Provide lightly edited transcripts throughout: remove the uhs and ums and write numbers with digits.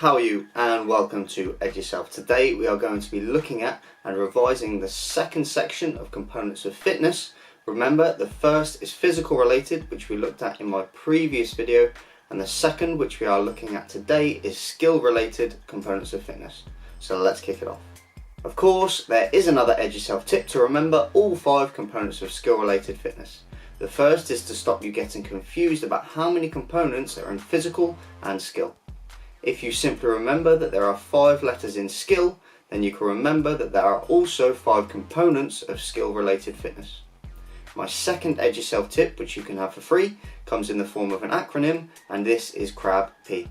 how are you, and welcome to Eduself. Today we are going to be looking at and revising the second section of components of fitness. Remember, the first is physical related, which we looked at in my previous video, and the second, which we are looking at today, is skill related components of fitness. So let's kick it off. Of course, there is another Eduself tip to remember all 5 components of skill related fitness. The first is to stop you getting confused about how many components are in physical and skill. If you simply remember that there are 5 letters in skill, then you can remember that there are also 5 components of skill related fitness. My second Eduself tip, which you can have for free, comes in the form of an acronym, and this is CRAB-P.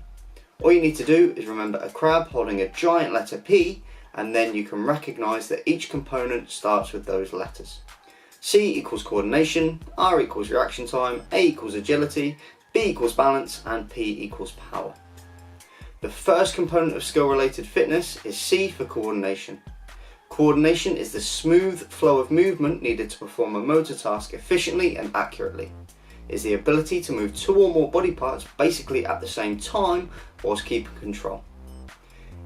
All you need to do is remember a crab holding a giant letter P, and then you can recognise that each component starts with those letters. C equals coordination, R equals reaction time, A equals agility, B equals balance, and P equals power. The first component of skill related fitness is C for coordination. Coordination is the smooth flow of movement needed to perform a motor task efficiently and accurately. It is the ability to move 2 or more body parts basically at the same time whilst keeping control.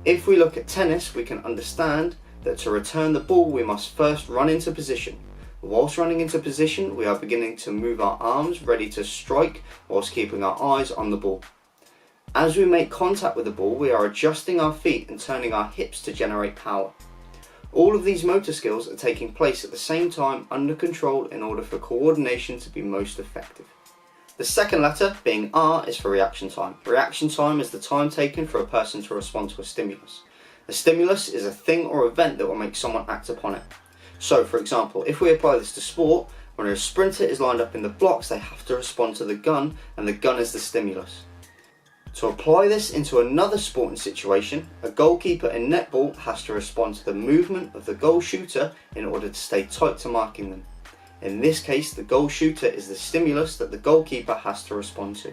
If we look at tennis, we can understand that to return the ball we must first run into position. Whilst running into position, we are beginning to move our arms ready to strike whilst keeping our eyes on the ball. As we make contact with the ball, we are adjusting our feet and turning our hips to generate power. All of these motor skills are taking place at the same time under control in order for coordination to be most effective. The second letter, being R, is for reaction time. Reaction time is the time taken for a person to respond to a stimulus. A stimulus is a thing or event that will make someone act upon it. So, for example, if we apply this to sport, when a sprinter is lined up in the blocks, they have to respond to the gun, and the gun is the stimulus. To apply this into another sporting situation, a goalkeeper in netball has to respond to the movement of the goal shooter in order to stay tight to marking them. In this case, the goal shooter is the stimulus that the goalkeeper has to respond to.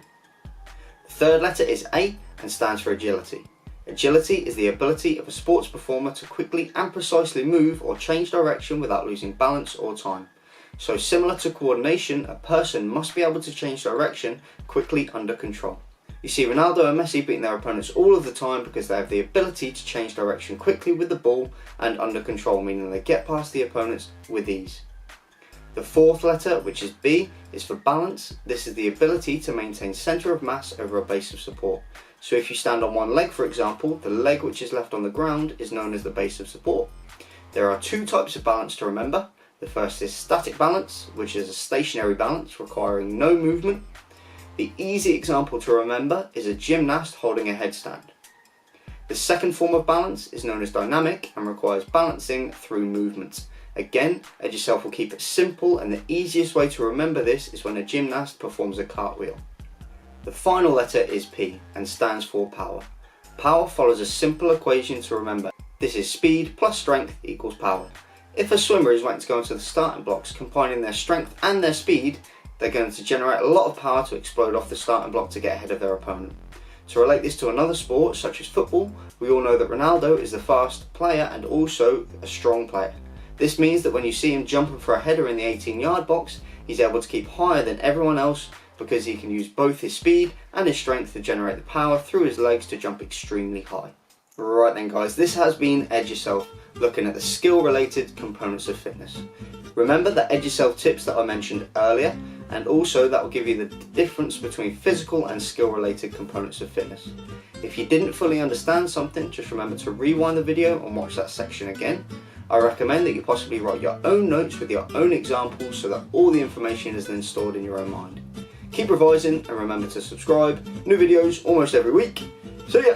The third letter is A and stands for agility. Agility is the ability of a sports performer to quickly and precisely move or change direction without losing balance or time. So similar to coordination, a person must be able to change direction quickly under control. You see Ronaldo and Messi beating their opponents all of the time because they have the ability to change direction quickly with the ball and under control, meaning they get past the opponents with ease. The fourth letter, which is B, is for balance. This is the ability to maintain centre of mass over a base of support. So if you stand on one leg, for example, the leg which is left on the ground is known as the base of support. There are 2 types of balance to remember. The first is static balance, which is a stationary balance requiring no movement. The easy example to remember is a gymnast holding a headstand. The second form of balance is known as dynamic and requires balancing through movement. Again, Eduself will keep it simple, and the easiest way to remember this is when a gymnast performs a cartwheel. The final letter is P and stands for power. Power follows a simple equation to remember. This is speed plus strength equals power. If a swimmer is waiting to go into the starting blocks, combining their strength and their speed, they're going to generate a lot of power to explode off the starting block to get ahead of their opponent. To relate this to another sport, such as football, we all know that Ronaldo is the fast player and also a strong player. This means that when you see him jumping for a header in the 18-yard box, he's able to keep higher than everyone else because he can use both his speed and his strength to generate the power through his legs to jump extremely high. Right then guys, this has been Eduself, looking at the skill-related components of fitness. Remember the Eduself tips that I mentioned earlier, and also that will give you the difference between physical and skill-related components of fitness. If you didn't fully understand something, just remember to rewind the video and watch that section again. I recommend that you possibly write your own notes with your own examples so that all the information is then stored in your own mind. Keep revising and remember to subscribe. New videos almost every week. See ya!